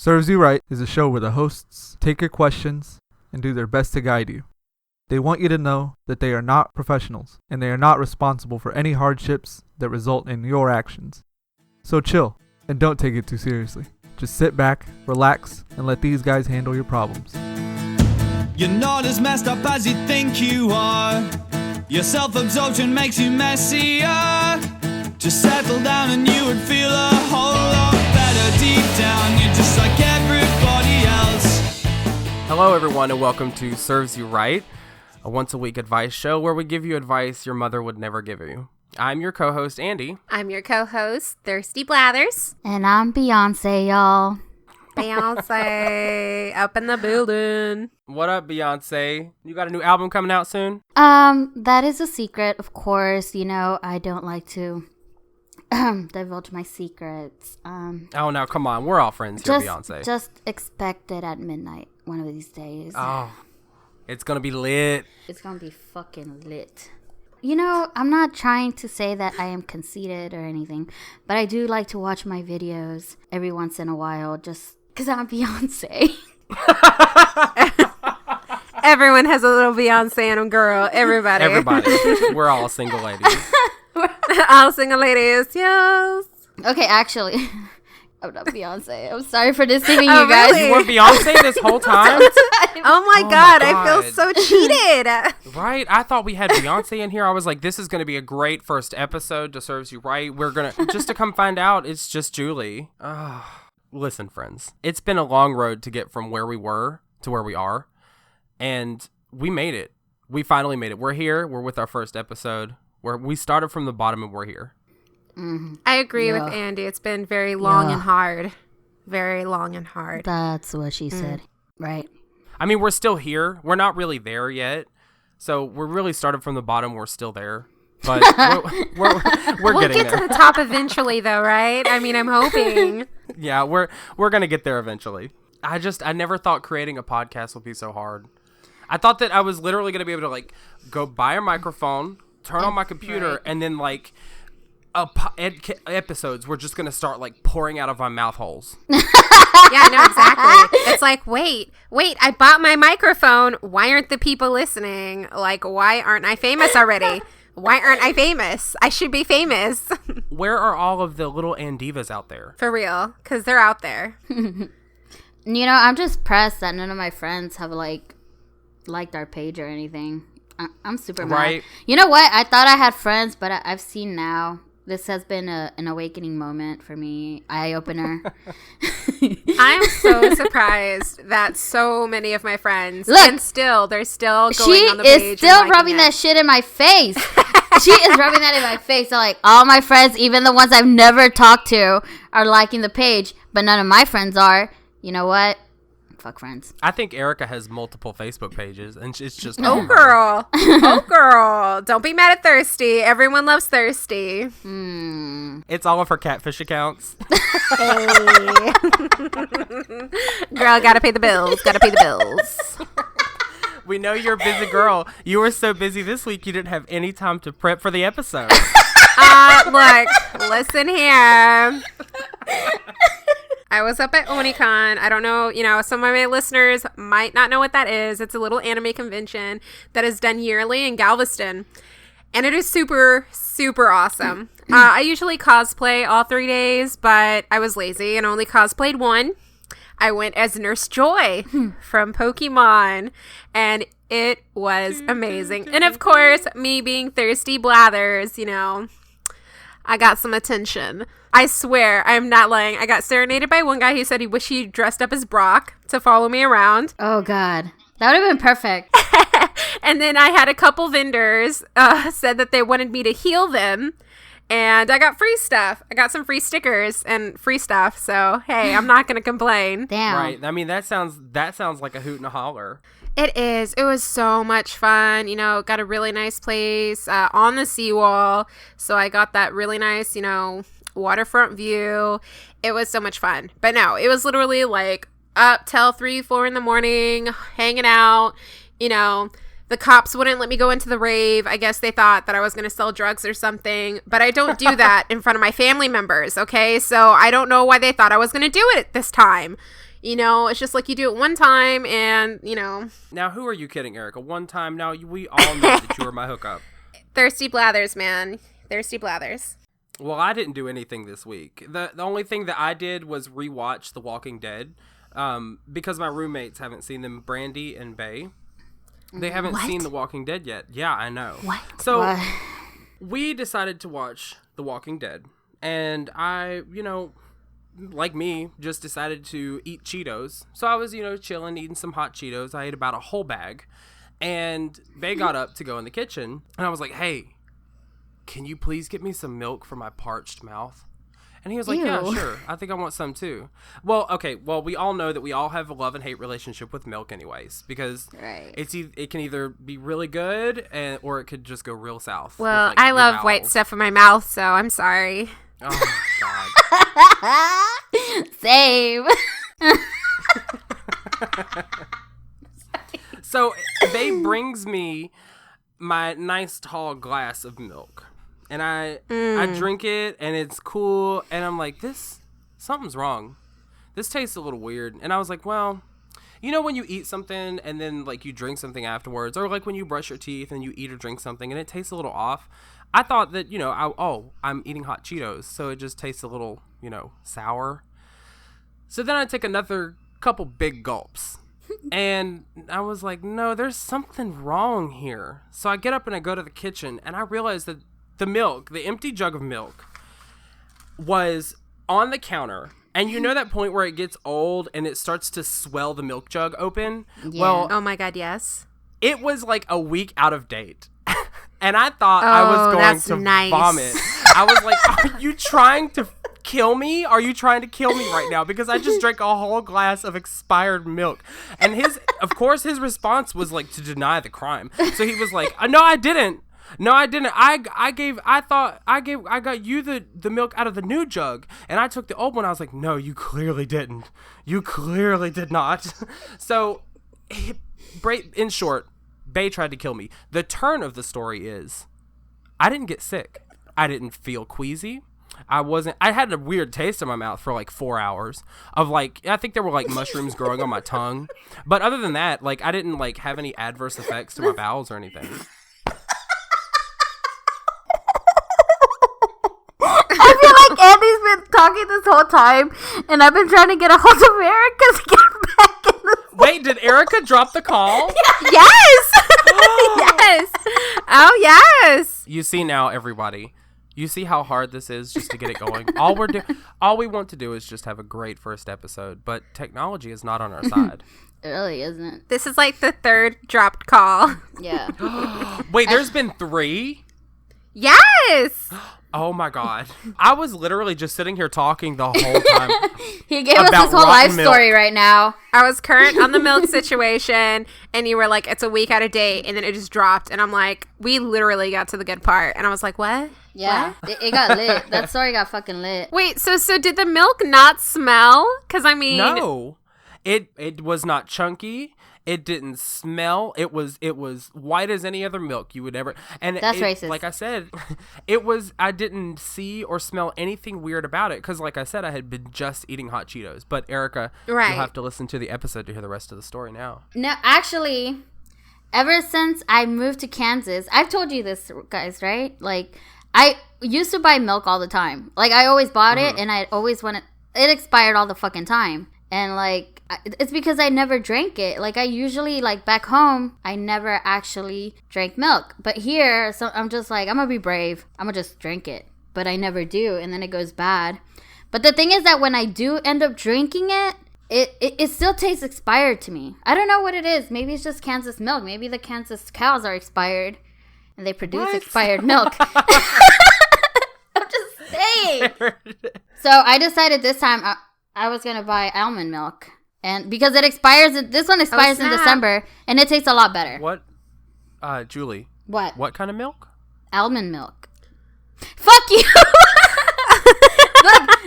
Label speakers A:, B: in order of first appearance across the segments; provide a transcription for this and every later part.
A: Serves You Right is a show where the hosts take your questions and do their best to guide you. They want you to know that they are not professionals and they are not responsible for any hardships that result in your actions. So chill and don't take it too seriously. Just sit back, relax, and let these guys handle your problems.
B: You're not as messed up as you think you are. Your self-absorption makes you messier. Just settle down and you would feel a whole lot better deep down. You're just like everybody else.
C: Hello everyone and welcome to Serves You Right, a once-a-week advice show where we give you advice your mother would never give you. I'm your co-host, Andy.
D: I'm your co-host, Thirsty Blathers.
E: And I'm Beyonce, y'all.
D: Beyonce, up in the building.
C: What up, Beyonce? You got a new album coming out soon?
E: That is a secret, of course. You know, I don't like to divulge my secrets.
C: Oh, no, come on. We're all friends here, Beyonce.
E: Just expect it at midnight one of these days.
C: Oh, it's going to be lit.
E: It's going to be fucking lit. You know, I'm not trying to say that I am conceited or anything, but I do like to watch my videos every once in a while just because I'm Beyonce.
D: Everyone has a little Beyonce in them, girl. Everybody.
C: We're all single ladies.
D: All single ladies, yes.
E: Okay, actually, I'm not Beyonce. I'm sorry for deceiving you guys.
D: Really?
C: You were Beyonce this whole time?
D: Oh my God, I feel so cheated.
C: Right? I thought we had Beyonce in here. I was like, this is going to be a great first episode to Serves You Right. We're going to, just to come find out, it's just Julie. Listen, friends, it's been a long road to get from where we were to where we are. And we made it. We finally made it. We're here. We're with our first episode. We started from the bottom and we're here.
E: Mm-hmm.
D: I agree with Andy. It's been very long and hard. Very long and hard.
E: That's what she said. Right.
C: I mean, we're still here. We're not really there yet. So we're really started from the bottom. We're still there. But we'll
D: we'll
C: getting
D: get
C: there.
D: to the top eventually, though, right? I mean, I'm hoping.
C: Yeah, we're going to get there eventually. I never thought creating a podcast would be so hard. I thought that I was literally going to be able to, like, go buy a microphone, turn on my computer, and then, like, episodes were just going to start, like, pouring out of my mouth holes.
D: Yeah, no, exactly. It's like, wait, I bought my microphone. Why aren't the people listening? Like, why aren't I famous already? Why aren't I famous? I should be famous.
C: Where are all of the little Andivas out there?
D: For real, because they're out there.
E: You know, I'm just pressed that none of my friends have, like, liked our page or anything. I'm super mad.
C: Right.
E: You know what? I thought I had friends, but I've seen now. This has been an awakening moment for me. Eye-opener.
D: I'm so surprised that so many of my friends,
E: Look,
D: and they're still going on the page.
E: She is still rubbing that shit in my face. She is rubbing that in my face. So, like, all my friends, even the ones I've never talked to, are liking the page, but none of my friends are. You know what? Fuck friends.
C: I think Erica has multiple Facebook pages, and it's just
D: Oh, girl. Oh, girl. Don't be mad at Thirsty. Everyone loves Thirsty.
C: It's all of her catfish accounts.
D: Hey. Girl, gotta pay the bills. Gotta pay the bills.
C: We know you're a busy girl. You were so busy this week, you didn't have any time to prep for the episode.
D: Look, listen here. I was up at Oni-Con. I don't know, some of my listeners might not know what that is. It's a little anime convention that is done yearly in Galveston. And it is super, super awesome. I usually cosplay all 3 days, but I was lazy and only cosplayed one. I went as Nurse Joy from Pokemon, and it was amazing. And of course, me being Thirsty Blathers, I got some attention. I swear, I'm not lying. I got serenaded by one guy who said he wished he dressed up as Brock to follow me around.
E: Oh, God. That would have been perfect.
D: And then I had a couple vendors said that they wanted me to heal them. And I got free stuff. I got some free stickers and free stuff. So, hey, I'm not going to complain.
E: Damn.
C: Right. I mean, that sounds like a hoot and a holler.
D: It is. It was so much fun. Got a really nice place on the seawall. So I got that really nice, waterfront view. It was so much fun. But no, it was literally like up till 3-4 in the morning, hanging out, The cops wouldn't let me go into the rave. I guess they thought that I was going to sell drugs or something. But I don't do that in front of my family members, okay? So I don't know why they thought I was going to do it this time. You know, it's just like you do it one time and, you know.
C: Now, who are you kidding, Erica? One time? Now, we all know that you were my hookup.
D: Thirsty Blathers, man. Thirsty Blathers.
C: Well, I didn't do anything this week. The only thing that I did was rewatch The Walking Dead because my roommates haven't seen them, Brandy and Bay. They haven't seen The Walking Dead yet. Yeah, I know.
E: What?
C: So we decided to watch The Walking Dead. And I, you know, like me, just decided to eat Cheetos. So I was, you know, chilling, eating some hot Cheetos. I ate about a whole bag. And Bay got up to go in the kitchen. And I was like, hey, can you please get me some milk for my parched mouth? And he was like, yeah, sure. I think I want some too. Well, okay. Well, we all know that we all have a love and hate relationship with milk anyways, because it can either be really good or it could just go real south.
D: Well, I love white stuff in my mouth, so I'm sorry.
C: Oh, my God.
E: Same.
C: So Bay brings me my nice tall glass of milk. And I drink it, and it's cool, and I'm like, something's wrong. This tastes a little weird. And I was like, well, you know when you eat something, and then, like, you drink something afterwards, or, like, when you brush your teeth, and you eat or drink something, and it tastes a little off, I thought that, you know, I'm eating hot Cheetos, so it just tastes a little, you know, sour. So then I take another couple big gulps, and I was like, no, there's something wrong here. So I get up and I go to the kitchen, and I realize that the milk, the empty jug of milk, was on the counter. And you know that point where it gets old and it starts to swell the milk jug open?
E: Yeah.
C: Well,
D: Oh my God, yes.
C: it was like a week out of date. And I thought I was going to vomit. I was like, are you trying to kill me? Are you trying to kill me right now? Because I just drank a whole glass of expired milk. And of course, his response was like to deny the crime. So he was like, no, I didn't. No, I didn't. I got you the milk out of the new jug, and I took the old one. I was like, no, you clearly didn't. You clearly did not. So, in short, Bay tried to kill me. The turn of the story is, I didn't get sick. I didn't feel queasy. I had a weird taste in my mouth for like 4 hours of like, I think there were like mushrooms growing on my tongue. But other than that, like I didn't like have any adverse effects to my bowels or anything.
E: I feel like Andy's been talking this whole time, and I've been trying to get a hold of Erica to get back in the...
C: Wait, did Erica drop the call?
D: Yes! Yes! Oh, yes!
C: You see now, everybody. You see how hard this is just to get it going. All we want to do is just have a great first episode, but technology is not on our side.
E: It really isn't.
D: This is like the third dropped call.
E: Yeah.
C: Wait, there's been 3?
D: Yes!
C: Oh my God. I was literally just sitting here talking the whole time.
E: He gave us his whole life story right now.
D: I was current on the milk situation, and you were like, it's a week out of date, and then it just dropped, and I'm like, we literally got to the good part, and I was like, what?
E: Yeah, it got lit. That story got fucking lit.
D: Wait, so did the milk not smell? Because, I mean...
C: No. It was not chunky. It didn't smell. It was white as any other milk you would ever. And
E: that's racist.
C: Like I said, I didn't see or smell anything weird about it because, like I said, I had been just eating hot Cheetos. But Erica, you'll have to listen to the episode to hear the rest of the story now.
E: No, actually, ever since I moved to Kansas, I've told you this, guys, right? Like, I used to buy milk all the time. Like, I always bought it, and I always wanted. It expired all the fucking time. And, like, it's because I never drank it. Like, I usually, like, back home, I never actually drank milk. But here, so I'm just like, I'm going to be brave. I'm going to just drink it. But I never do. And then it goes bad. But the thing is that when I do end up drinking it, it still tastes expired to me. I don't know what it is. Maybe it's just Kansas milk. Maybe the Kansas cows are expired. And they produce expired milk. I'm just saying. So I decided this time... I was going to buy almond milk. And because it expires, this one expires in December, and it tastes a lot better.
C: What? Julie.
E: What?
C: What kind of milk?
E: Almond milk. Fuck you!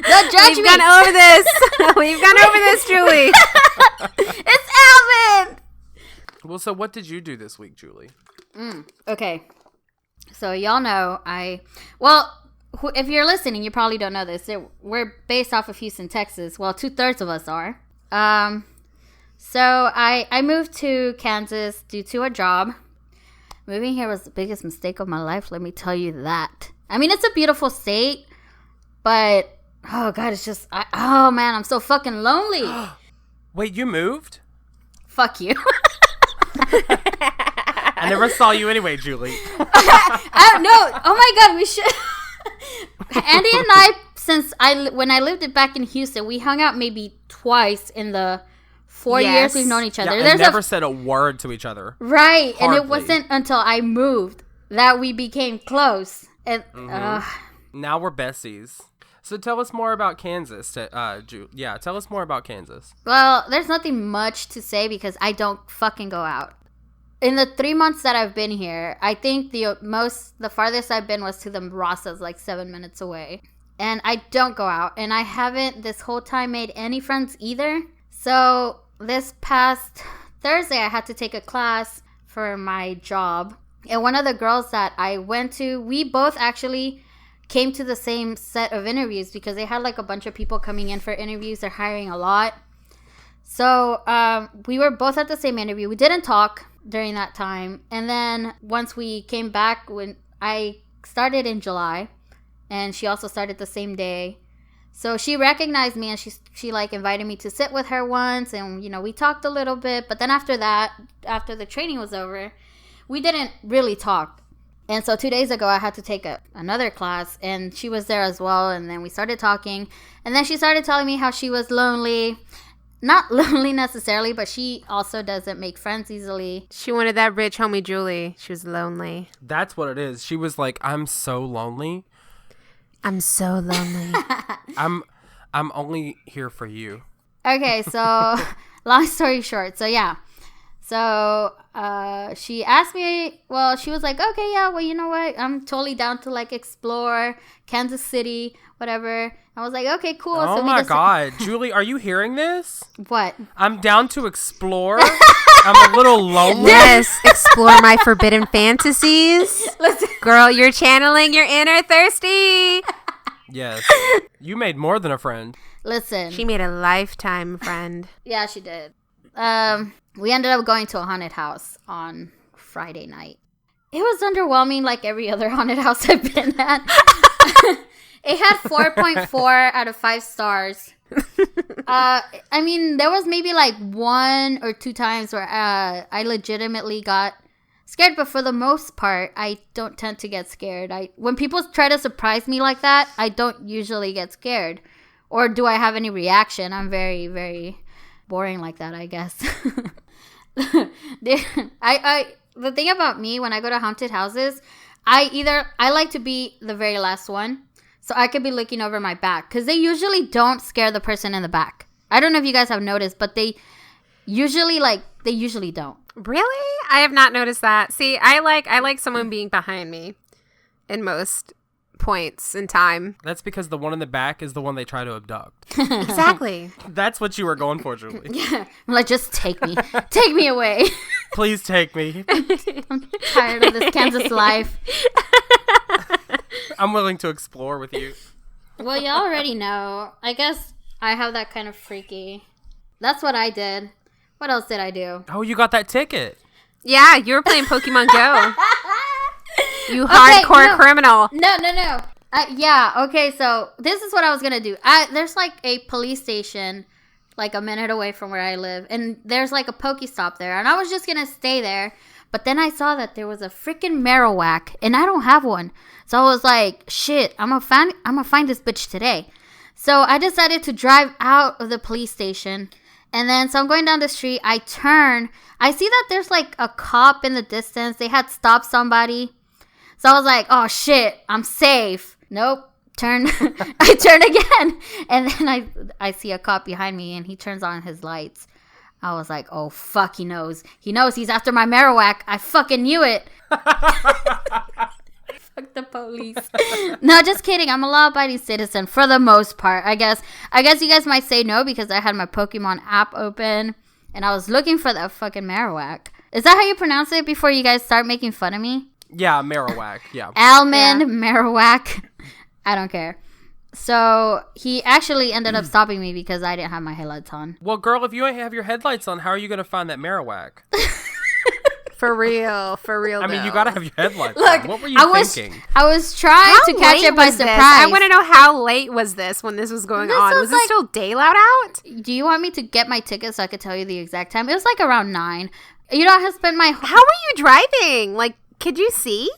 E: Don't judge me.
D: We've gone over this. We've gone over this, Julie.
E: It's almond!
C: Well, so what did you do this week, Julie?
E: Okay. So y'all know if you're listening, you probably don't know this. We're based off of Houston, Texas. Well, 2/3 of us are. So I moved to Kansas due to a job. Moving here was the biggest mistake of my life. Let me tell you that. I mean, it's a beautiful state, but oh god, it's just oh man, I'm so fucking lonely.
C: Wait, you moved?
E: Fuck you.
C: I never saw you anyway, Julie.
E: No. Oh my god, we should. Andy and I, when I lived back in Houston, we hung out maybe twice in the 4 years we've known each other.
C: Yeah, and never said a word to each other.
E: Right,
C: Hardly.
E: and it wasn't until I moved that we became close. And
C: now we're besties. So tell us more about Kansas. Tell us more about Kansas.
E: Well, there's nothing much to say because I don't fucking go out. In the 3 months that I've been here, I think the farthest I've been was to the Rosas, like 7 minutes away. And I don't go out. And I haven't this whole time made any friends either. So this past Thursday, I had to take a class for my job. And one of the girls that I went to, we both actually came to the same set of interviews because they had like a bunch of people coming in for interviews. They're hiring a lot. So we were both at the same interview. We didn't talk during that time. And then once we came back, when I started in July, and she also started the same day. So she recognized me and she like invited me to sit with her once, and we talked a little bit. But then after that, after the training was over, we didn't really talk. And so 2 days ago, I had to take another class, and she was there as well. And then we started talking, and then she started telling me how she was lonely. Not lonely necessarily, but she also doesn't make friends easily.
D: She wanted that rich homie Julie. She was lonely.
C: That's what it is. She was like, I'm so lonely.
D: I'm so lonely.
C: I'm only here for you.
E: Okay, so long story short. So yeah. So she asked me, well, she was like, okay, yeah, well, you know what? I'm totally down to like explore Kansas City, whatever. I was like, okay, cool.
C: Oh
E: so
C: my God. Julie, are you hearing this?
E: What?
C: I'm down to explore. I'm a little lonely.
D: Yes, explore my forbidden fantasies.
E: Listen.
D: Girl, you're channeling your inner thirsty.
C: Yes. You made more than a friend.
E: Listen.
D: She made a lifetime friend.
E: Yeah, she did. We ended up going to a haunted house on Friday night. It was underwhelming like every other haunted house I've been at. It had 4.4 out of 5 stars. I mean, there was maybe like 1 or 2 times where I legitimately got scared, but for the most part, I don't tend to get scared. When people try to surprise me like that, I don't usually get scared. Or do I have any reaction? I'm very, very boring like that, I guess. The thing about me, when I go to haunted houses, I like to be the very last one. So I could be looking over my back, because they usually don't scare the person in the back. I don't know if you guys have noticed, but they usually don't.
D: Really? I have not noticed that. See, I like someone being behind me in most points in time.
C: That's because the one in the back is the one they try to abduct.
D: Exactly.
C: That's what you were going for, Julie.
E: Yeah. I'm like, just take me. Take me away.
C: Please take me.
E: I'm tired of this Kansas life.
C: I'm willing to explore with you.
E: Well, you already know. I guess I have that kind of freaky. That's what I did. What else did I do?
C: Oh, you got that ticket.
D: Yeah, you were playing Pokemon Go. You hardcore criminal.
E: No. Yeah, okay, so this is what I was going to do. There's like a police station like a minute away from where I live, and there's like a Pokestop there, and I was just going to stay there, but then I saw that there was a freaking Marowak, and I don't have one. So I was like, shit, I'm gonna find this bitch today. So I decided to drive out of the police station, and then so I'm going down the street. I turn. I see that there's like a cop in the distance. They had stopped somebody. So I was like, oh shit, I'm safe. Nope. Turn. I turn again. And then I see a cop behind me, and he turns on his lights. I was like, oh fuck, he knows. He knows he's after my Marowak. I fucking knew it. Fuck the police. No, just kidding. I'm a law-abiding citizen for the most part. I guess you guys might say no because I had my Pokemon app open and I was looking for that fucking Marowak. Is that how you pronounce it before you guys start making fun of me?
C: Yeah, Marowak. Yeah.
E: Almond Marowak. I don't care. So he actually ended up stopping me because I didn't have my headlights on.
C: Well, girl, if you ain't have your headlights on, how are you going to find that Marowak?
D: For real.
C: I mean, you got to have your headlights
E: Look,
C: on. What were you thinking?
E: I was trying to catch it by surprise.
D: I want to know how late was this when this was going on. Was it still daylight out?
E: Do you want me to get my ticket so I could tell you the exact time? It was like around 9. You know, I have spent my...
D: How were you driving? Like, could you see?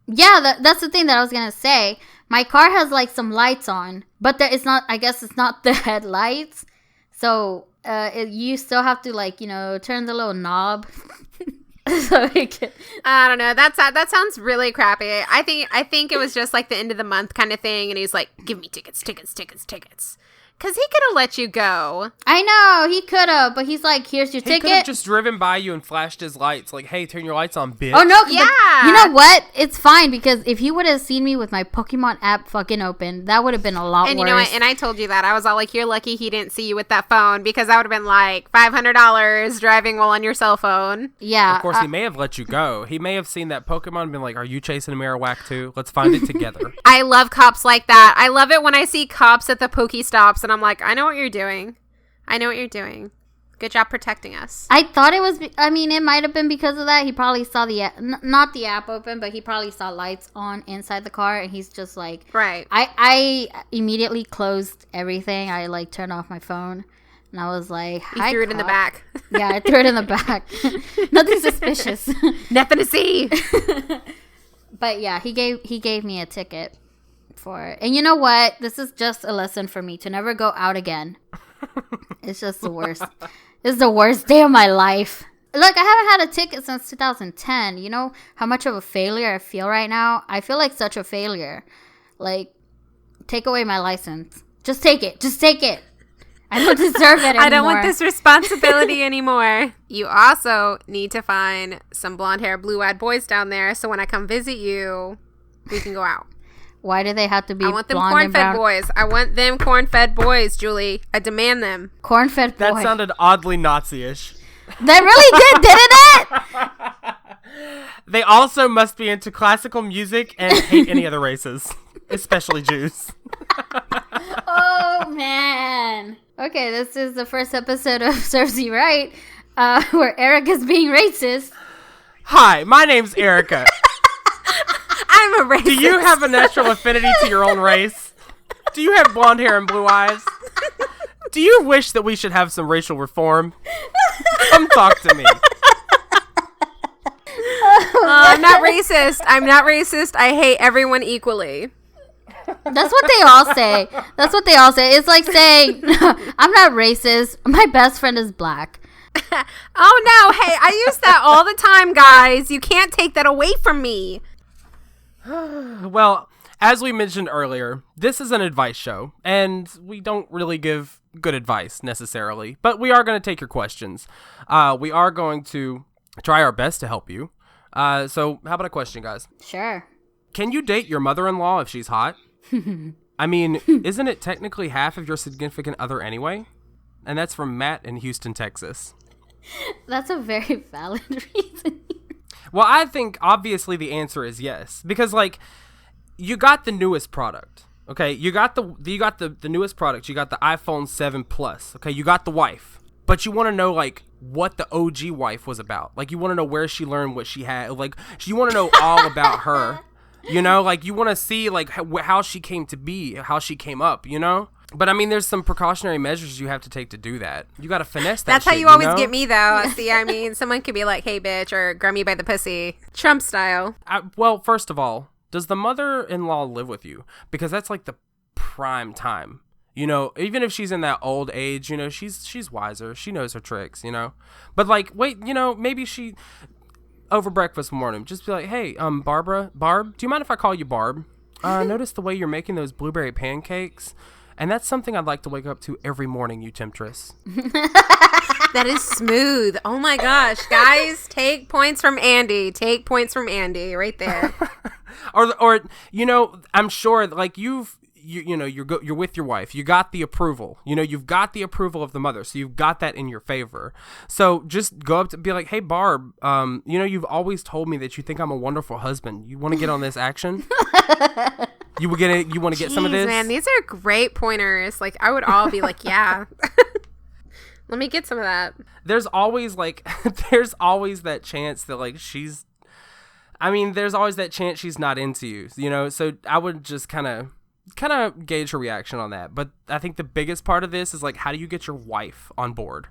E: Yeah, that's the thing that I was going to say. My car has like some lights on, but it's not, I guess it's not the headlights. So you still have to like, you know, turn the little knob. So
D: I don't know. That sounds really crappy. I think it was just like the end of the month kind of thing. And he's like, give me tickets. Because he could have let you go.
E: I know, he could have, but he's like, here's your ticket.
C: He could have just driven by you and flashed his lights. Like, hey, turn your lights on, bitch.
E: Oh, no.
D: Yeah.
E: You know what? It's fine, because if he would have seen me with my Pokemon app fucking open, that would have been a lot worse.
D: And you know what? And I told you that. I was all like, you're lucky he didn't see you with that phone, because that would have been like $500 driving while on your cell phone.
E: Yeah.
C: Of course, he may have let you go. He may have seen that Pokemon and been like, are you chasing a Marowak too? Let's find it together.
D: I love cops like that. I love it when I see cops at the Pokestops, and I'm like, I know what you're doing. Good job protecting us.
E: I thought it was, it might have been because of that. He probably saw not the app open, but he probably saw lights on inside the car, and he's just like,
D: right.
E: I immediately closed everything. I like turned off my phone, and I was like,
D: you threw it in the back.
E: Yeah, I threw it in the back. Nothing suspicious.
D: Nothing to see.
E: But yeah, he gave me a ticket for it. And you know what? This is just a lesson for me to never go out again. It's just the worst. It's the worst day of my life. Look, I haven't had a ticket since 2010. You know how much of a failure I feel right now? I feel like such a failure. Like, take away my license. Just take it. I don't deserve it anymore.
D: I don't want this responsibility anymore. You also need to find some blonde hair, blue-eyed boys down there, so when I come visit you, we can go out.
E: Why do they have to be
D: I want them
E: blonde and brown?
D: corn-fed boys. I want them corn-fed boys, Julie. I demand them.
E: Corn-fed boys.
C: That sounded oddly Nazi-ish.
E: That really didn't it?
C: They also must be into classical music and hate any other races, especially Jews.
E: Oh, man. Okay, this is the first episode of Serves You Right, where Erica's being racist.
C: Hi, my name's Erica.
D: I'm a racist.
C: Do you have a natural affinity to your own race? Do you have blonde hair and blue eyes? Do you wish that we should have some racial reform? Come talk to me.
D: I'm not racist. I hate everyone equally.
E: That's what they all say. It's like saying, I'm not racist. My best friend is black.
D: Oh, no. Hey, I use that all the time, guys. You can't take that away from me.
C: Well, as we mentioned earlier, this is an advice show, and we don't really give good advice necessarily, but we are going to take your questions. We are going to try our best to help you. So how about a question, guys?
E: Sure.
C: Can you date your mother-in-law if she's hot? I mean, isn't it technically half of your significant other anyway? And that's from Matt in Houston, Texas.
E: That's a very valid reason.
C: Well, I think obviously the answer is yes, because like you got the newest product. Okay, you got the newest product. You got the iPhone 7 Plus. Okay, you got the wife, but you want to know like what the OG wife was about. Like you want to know where she learned what she had. Like you want to know all about her. You know, like you want to see like how she came to be, how she came up. You know. But I mean, there's some precautionary measures you have to take to do that. You got to finesse that.
D: That's
C: shit,
D: how you always
C: know?
D: get me, though. See, I mean, someone could be like, "Hey, bitch," or "Grab me by the pussy," Trump style.
C: Well, first of all, does the mother-in-law live with you? Because that's like the prime time. You know, even if she's in that old age, you know, she's wiser. She knows her tricks. You know, but like, wait, you know, maybe she over breakfast morning, just be like, "Hey, Barb, do you mind if I call you Barb? Notice the way you're making those blueberry pancakes." And that's something I'd like to wake up to every morning, you temptress.
D: That is smooth. Oh my gosh, guys, take points from Andy. Right there.
C: or you know, I'm sure like you're with your wife. You got the approval. You've got the approval of the mother, so you've got that in your favor. So just go up to be like, hey Barb, you've always told me that you think I'm a wonderful husband. You want to get on this action? You want to get some of this?
D: Man, these are great pointers. Like, I would all be like, yeah. Let me get some of that.
C: There's always that chance that like there's always that chance she's not into you, so I would just kind of gauge her reaction on that. But I think the biggest part of this is like, how do you get your wife on board?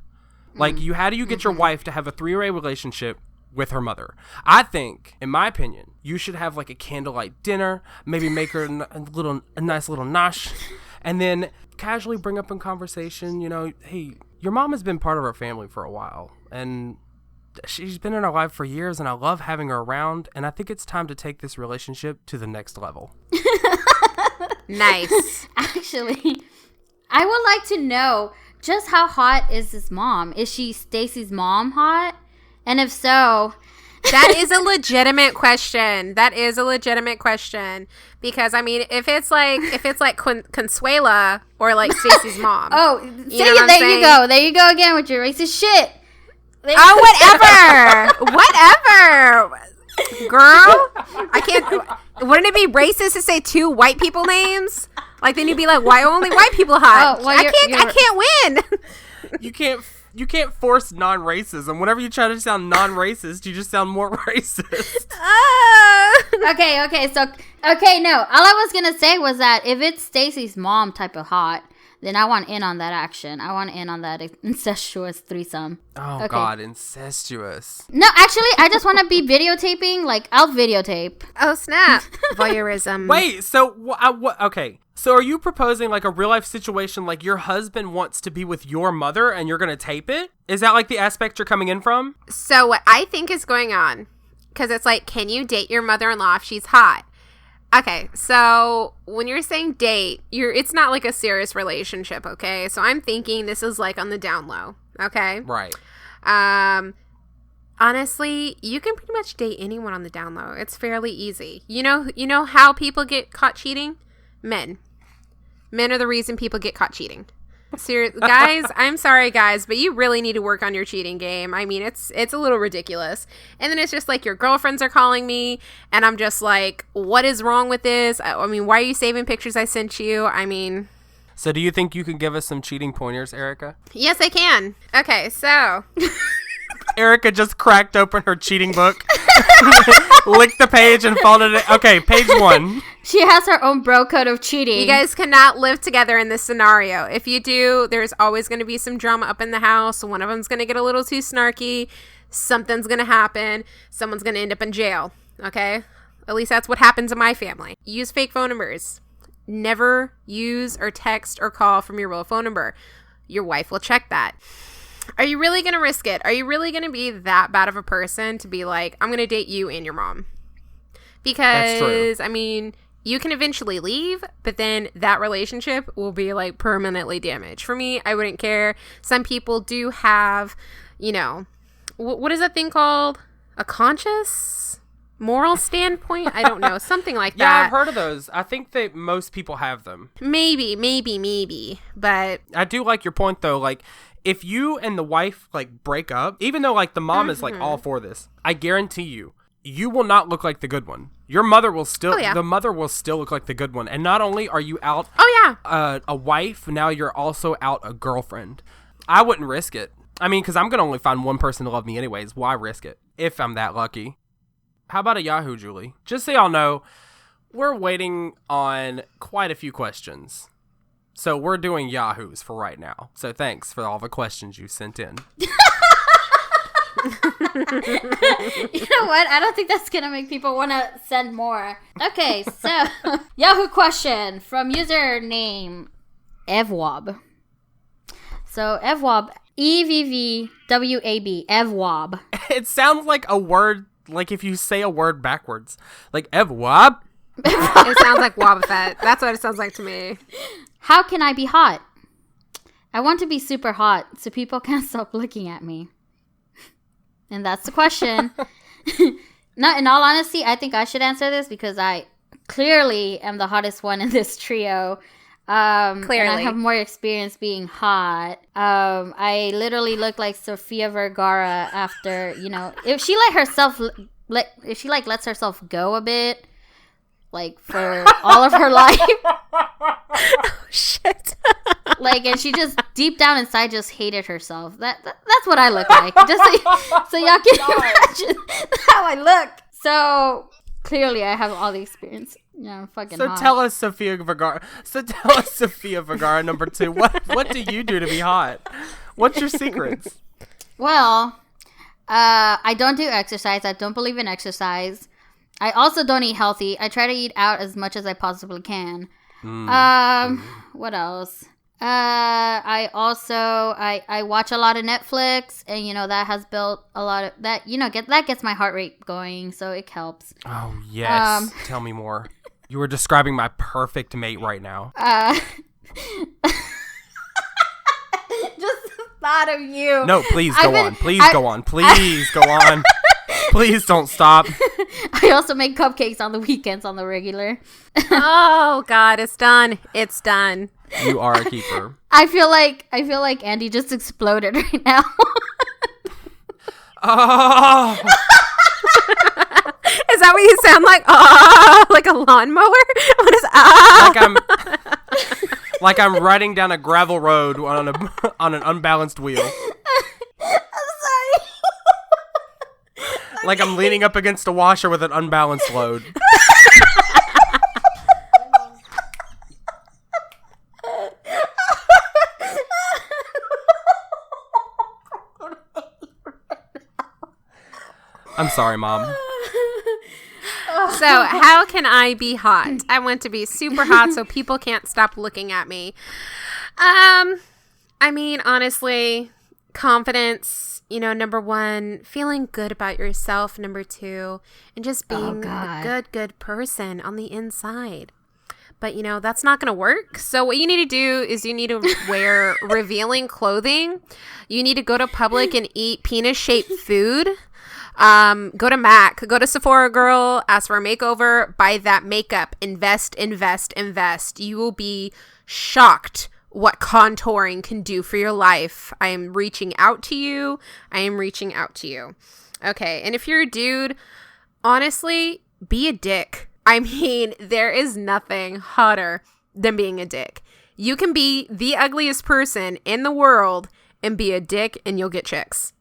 C: Like, how do you get your wife to have a 3-way relationship with her mother? I think, in my opinion, you should have like a candlelight dinner, maybe make her a nice little nosh, and then casually bring up in conversation, hey, your mom has been part of our family for a while, and she's been in our life for years, and I love having her around, and I think it's time to take this relationship to the next level.
D: Nice.
E: Actually, I would like to know just how hot is this mom? Is she Stacy's mom hot? And if so...
D: That is a legitimate question. Because if it's like Consuela or like Stacy's mom.
E: Oh, there you go again with your racist shit.
D: Whatever. Girl, I can't. Wouldn't it be racist to say 2 white people names? Like, then you'd be like, why only white people hot?
E: Oh, well,
D: I can't win.
C: You can't force non-racism. Whenever you try to sound non-racist, you just sound more racist.
E: Okay. So, no. All I was going to say was that if it's Stacy's mom type of hot, then I want in on that action. I want in on that incestuous threesome.
C: Oh, okay. God, incestuous.
E: No, actually, I just want to be videotaping. Like, I'll videotape.
D: Oh, snap. Voyeurism.
C: Wait, so, okay. So are you proposing like a real life situation, like your husband wants to be with your mother and you're going to tape it? Is that like the aspect you're coming in from?
D: So what I think is going on, because it's like, can you date your mother-in-law if she's hot? Okay, so when you're saying date, it's not like a serious relationship, okay? So I'm thinking this is like on the down low, okay?
C: Right.
D: Honestly, you can pretty much date anyone on the down low. It's fairly easy. You know how people get caught cheating? Men are the reason people get caught cheating. Guys, I'm sorry, guys, but you really need to work on your cheating game. I mean, it's a little ridiculous. And then it's just like your girlfriends are calling me, and I'm just like, what is wrong with this? I mean, why are you saving pictures I sent you? I mean...
C: So do you think you can give us some cheating pointers, Erica?
D: Yes, I can. Okay, so...
C: Erica just cracked open her cheating book, licked the page, and folded it. Okay, page 1.
E: She has her own bro code of cheating.
D: You guys cannot live together in this scenario. If you do, there's always going to be some drama up in the house. One of them's going to get a little too snarky. Something's going to happen. Someone's going to end up in jail. Okay? At least that's what happens in my family. Use fake phone numbers. Never use or text or call from your real phone number. Your wife will check that. Are you really going to risk it? Are you really going to be that bad of a person to be like, I'm going to date you and your mom? Because, I mean, you can eventually leave, but then that relationship will be like permanently damaged. For me, I wouldn't care. Some people do have, what is that thing called? A conscious moral standpoint? I don't know. Something like that.
C: Yeah, I've heard of those. I think that most people have them.
D: Maybe. But
C: I do like your point, though. Like, if you and the wife, like, break up, even though, like, the mom is, like, all for this, I guarantee you will not look like the good one. Your mother will still, the mother will still look like the good one. And not only are you out a wife, now you're also out a girlfriend. I wouldn't risk it. I mean, because I'm going to only find one person to love me anyways. Why risk it? If I'm that lucky. How about a Yahoo, Julie? Just so y'all know, we're waiting on quite a few questions. So we're doing Yahoos for right now. So thanks for all the questions you sent in.
E: You know what? I don't think that's going to make people want to send more. Okay, so Yahoo question from username Evwab. So Evwab, EVVWAB, Evwab.
C: It sounds like a word, like if you say a word backwards. Like Evwab.
D: It sounds like Wobbuffet. That's what it sounds like to me.
E: How can I be hot? I want to be super hot so people can't stop looking at me. And that's the question. No, in all honesty, I think I should answer this because I clearly am the hottest one in this trio.
D: Clearly.
E: And I have more experience being hot. I literally look like Sofia Vergara after, if she lets herself go a bit, like for all of her life.
D: Oh, shit.
E: Like, and she just deep down inside just hated herself. That's what I look like. Just so y'all can imagine how I look. So clearly, I have all the experience. I'm fucking hot.
C: Tell us, Sofia Vergara. Number 2. What do you do to be hot? What's your secrets?
E: Well, I don't do exercise. I don't believe in exercise. I also don't eat healthy. I try to eat out as much as I possibly can. What else? I watch a lot of Netflix, and that has built a lot of that. That gets my heart rate going, so it helps.
C: Oh yes, tell me more. You were describing my perfect mate right now.
E: Just the thought of you.
C: No, please go on. Please go on. Please go on. Please don't stop.
E: I also make cupcakes on the weekends on the regular.
D: Oh God, it's done. It's done.
C: You are a keeper.
E: I feel like Andy just exploded right now.
C: Oh.
D: Is that what you sound like? Oh, like a lawnmower? What is
C: Like I'm riding down a gravel road on an unbalanced wheel.
E: I'm sorry.
C: Like I'm leaning up against a washer with an unbalanced load. I'm sorry, Mom.
D: So, how can I be hot? I want to be super hot so people can't stop looking at me. I mean, honestly, confidence, number 1, feeling good about yourself, number 2, and just being a good person on the inside. But, that's not going to work. So what you need to do is you need to wear revealing clothing. You need to go to public and eat penis-shaped food. Go to MAC, go to Sephora Girl, ask for a makeover, buy that makeup, invest. You will be shocked what contouring can do for your life. I am reaching out to you. Okay. And if you're a dude, honestly, be a dick. I mean, there is nothing hotter than being a dick. You can be the ugliest person in the world and be a dick and you'll get chicks.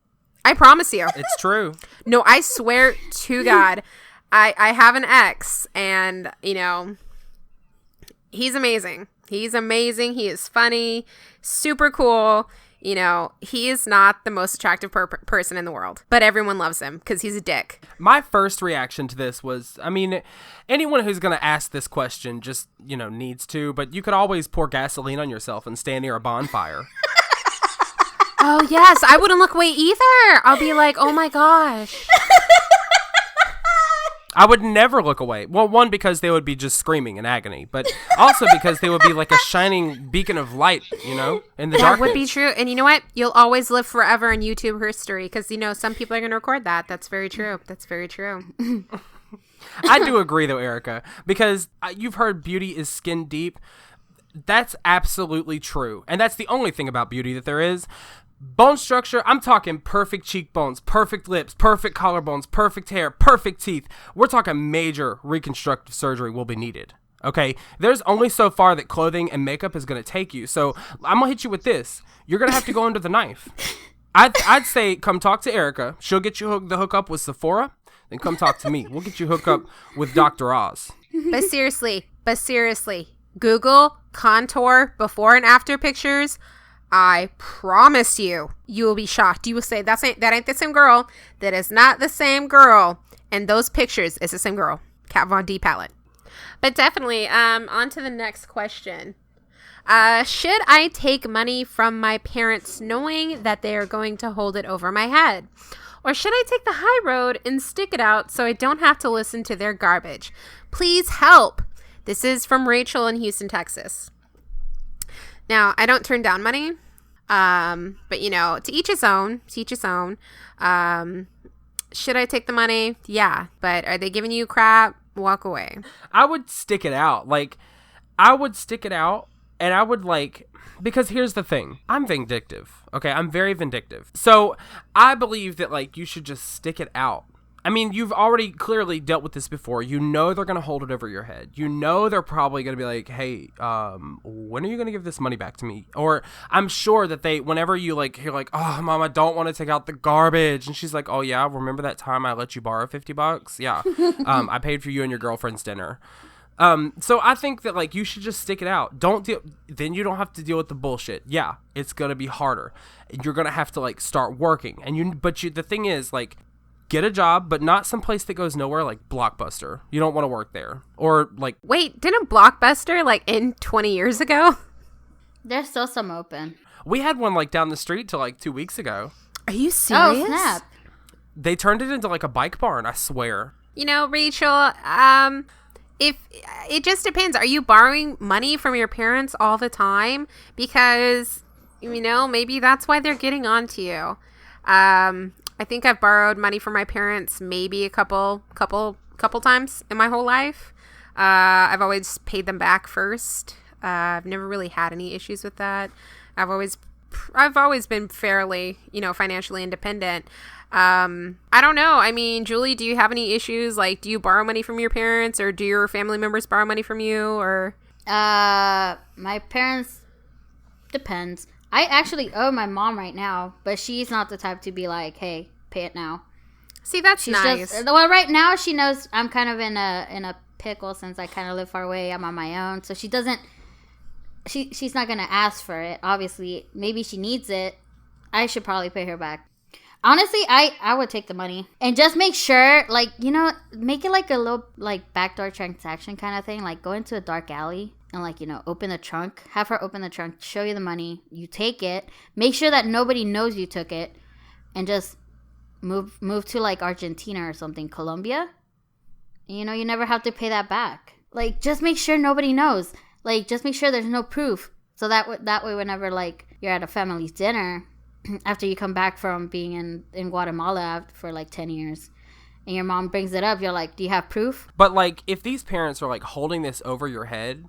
D: I promise you.
C: It's true.
D: No, I swear to God, I have an ex, and, he's amazing. He is funny, super cool. He is not the most attractive person in the world, but everyone loves him because he's a dick.
C: My first reaction to this was, anyone who's going to ask this question just, needs to, but you could always pour gasoline on yourself and stand near a bonfire.
D: Oh, yes. I wouldn't look away either. I'll be like, oh, my gosh.
C: I would never look away. Well, one, because they would be just screaming in agony, but also because they would be like a shining beacon of light, in the darkness.
D: That would be true. And you know what? You'll always live forever in YouTube history because, some people are going to record that. That's very true.
C: I do agree, though, Erica, because you've heard beauty is skin deep. That's absolutely true. And that's the only thing about beauty that there is. Bone structure, I'm talking perfect cheekbones, perfect lips, perfect collarbones, perfect hair, perfect teeth. We're talking major reconstructive surgery will be needed. Okay? There's only so far that clothing and makeup is going to take you. So I'm going to hit you with this. You're going to have to go under the knife. I'd say come talk to Erica. She'll get you the hookup with Sephora. Then come talk to me. We'll get you hooked up with Dr. Oz.
D: But seriously, Google contour before and after pictures. I promise you will be shocked. You will say, that ain't the same girl. That is not the same girl. And those pictures is the same girl. Kat Von D palette. But definitely, on to the next question. Should I take money from my parents knowing that they are going to hold it over my head? Or should I take the high road and stick it out so I don't have to listen to their garbage? Please help. This is from Rachel in Houston, Texas. Now, I don't turn down money, but, to each his own, Should I take the money? Yeah, but are they giving you crap? walk away.
C: I would stick it out. Like, I would stick it out, and I would, like, because here's the thing. I'm vindictive, okay? I'm very vindictive. So I believe that, like, you should just stick it out. I mean, you've already clearly dealt with this before. You know they're going to hold it over your head. You know they're probably going to be like, hey, when are you going to give this money back to me? Or I'm sure that they, whenever you, like, you're like, oh, Mom, I don't want to take out the garbage. And she's like, oh, yeah, remember that time I let you borrow $50? Yeah. I paid for you and your girlfriend's dinner. So I think that, like, you should just stick it out. Then you don't have to deal with the bullshit. Yeah, it's going to be harder. You're going to have to, like, start working. The thing is, like, get a job, but not someplace that goes nowhere, like Blockbuster. You don't want to work there. Or, like...
D: Wait, didn't Blockbuster, like, end 20 years ago?
E: There's still some open.
C: We had one, like, down the street till, like, 2 weeks ago.
D: Are you serious?
E: Oh, snap.
C: They turned it into, like, a bike barn, I swear.
D: You know, Rachel, if it just depends. Are you borrowing money from your parents all the time? Because, you know, maybe that's why they're getting on to you. I think I've borrowed money from my parents maybe a couple times in my whole life. I've always paid them back first. I've never really had any issues with that. I've always been fairly, you know, financially independent. I don't know. I mean, Julie, do you have any issues? Like, do you borrow money from your parents, or do your family members borrow money from you, or?
E: My parents, depends. I actually owe my mom right now, but she's not the type to be like, hey, pay it now.
D: See, that's nice.
E: Well, right now she knows I'm kind of in a pickle since I kind of live far away. I'm on my own. So she doesn't, she's not going to ask for it. Obviously, maybe she needs it. I should probably pay her back. Honestly, I would take the money and just make sure, like, you know, make it like a little, like, backdoor transaction kind of thing. Like, go into a dark alley and, like, you know, open the trunk. Have her open the trunk, show you the money. You take it. Make sure that nobody knows you took it. And just move to, like, Argentina or something. Colombia. You know, you never have to pay that back. Like, just make sure nobody knows. Like, just make sure there's no proof. So that way, whenever, like, you're at a family's dinner, after you come back from being in Guatemala for like 10 years and your mom brings it up, you're like, do you have proof?
C: But, like, if these parents are, like, holding this over your head,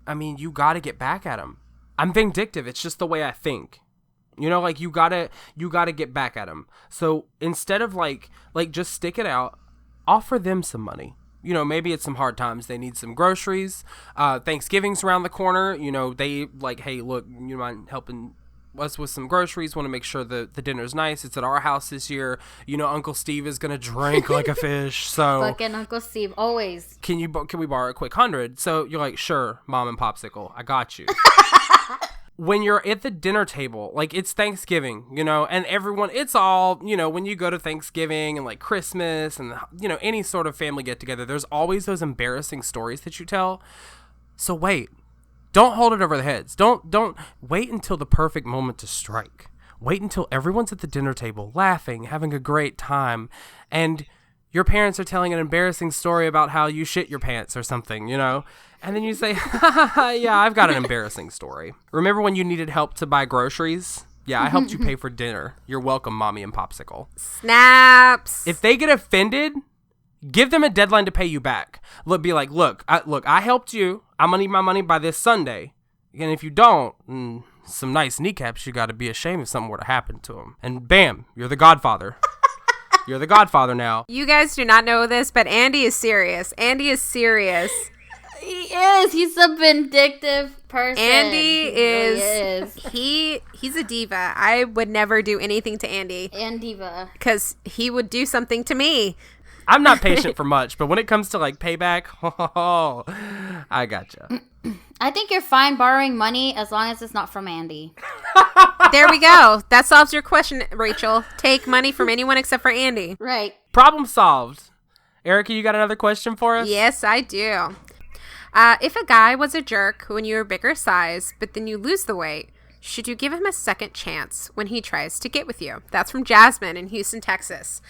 C: I mean, you gotta get back at them. I'm vindictive. It's just the way I think. You know, like, you gotta get back at them. So instead of, like just stick it out, offer them some money. You know, maybe it's some hard times. They need some groceries. Thanksgiving's around the corner. You know, they, like, hey, look, you mind helping us with some groceries? Want to make sure the dinner's nice. It's at our house this year. You know, Uncle Steve is gonna drink like a fish. So
E: fucking Uncle Steve, always. Can
C: we borrow a quick $100? So you're like, sure, Mom and Popsicle, I got you. When you're at the dinner table, like, it's Thanksgiving, you know, and everyone, it's all, you know, when you go to Thanksgiving and, like, Christmas and, you know, any sort of family get together, there's always those embarrassing stories that you tell. So wait. Don't hold it over their heads. Don't wait until the perfect moment to strike. Wait until everyone's at the dinner table laughing, having a great time, and your parents are telling an embarrassing story about how you shit your pants or something, you know? And then you say, yeah, I've got an embarrassing story. Remember when you needed help to buy groceries? Yeah, I helped you pay for dinner. You're welcome, Mommy and Popsicle.
D: Snaps.
C: If they get offended, give them a deadline to pay you back. Be like, look, I helped you. I'm going to need my money by this Sunday. And if you don't, some nice kneecaps, you got to be ashamed if something were to happen to them. And bam, you're the Godfather. You're the Godfather now.
D: You guys do not know this, but Andy is serious. Andy is serious.
E: He is. He's a vindictive person.
D: Andy he's a diva. I would never do anything to Andy.
E: And diva.
D: Because he would do something to me.
C: I'm not patient for much, but when it comes to, like, payback, I gotcha.
E: I think you're fine borrowing money as long as it's not from Andy.
D: There we go. That solves your question, Rachel. Take money from anyone except for Andy.
E: Right.
C: Problem solved. Erica, you got another question for us?
D: Yes, I do. If a guy was a jerk when you were bigger size, but then you lose the weight, should you give him a second chance when he tries to get with you? That's from Jasmine in Houston, Texas.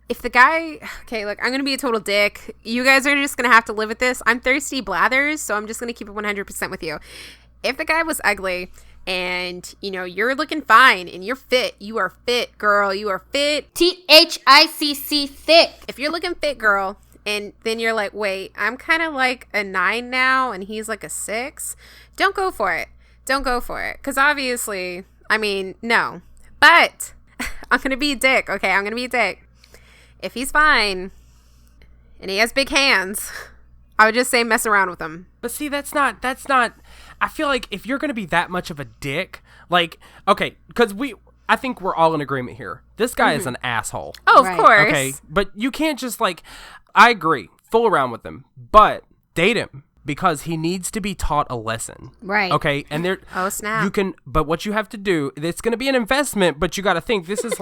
D: If the guy, okay, look, I'm going to be a total dick. You guys are just going to have to live with this. I'm thirsty blathers, so I'm just going to keep it 100% with you. If the guy was ugly, and you're looking fine and you're fit. You are fit, girl. You are fit.
E: THICC thick.
D: If you're looking fit, girl, and then you're like, wait, I'm kind of like a 9 now and he's like a 6, don't go for it. Don't go for it. Because obviously, no. But I'm going to be a dick, okay? I'm going to be a dick. If he's fine and he has big hands, I would just say mess around with him.
C: But see, that's not, I feel like if you're going to be that much of a dick, like, okay, because I think we're all in agreement here. This guy is an asshole.
D: Oh, of course.
C: Okay, but you can't just I agree, fool around with him, but date him because he needs to be taught a lesson.
E: Right.
C: Okay, and there.
D: Oh, snap.
C: But what you have to do, it's going to be an investment, but you got to think this is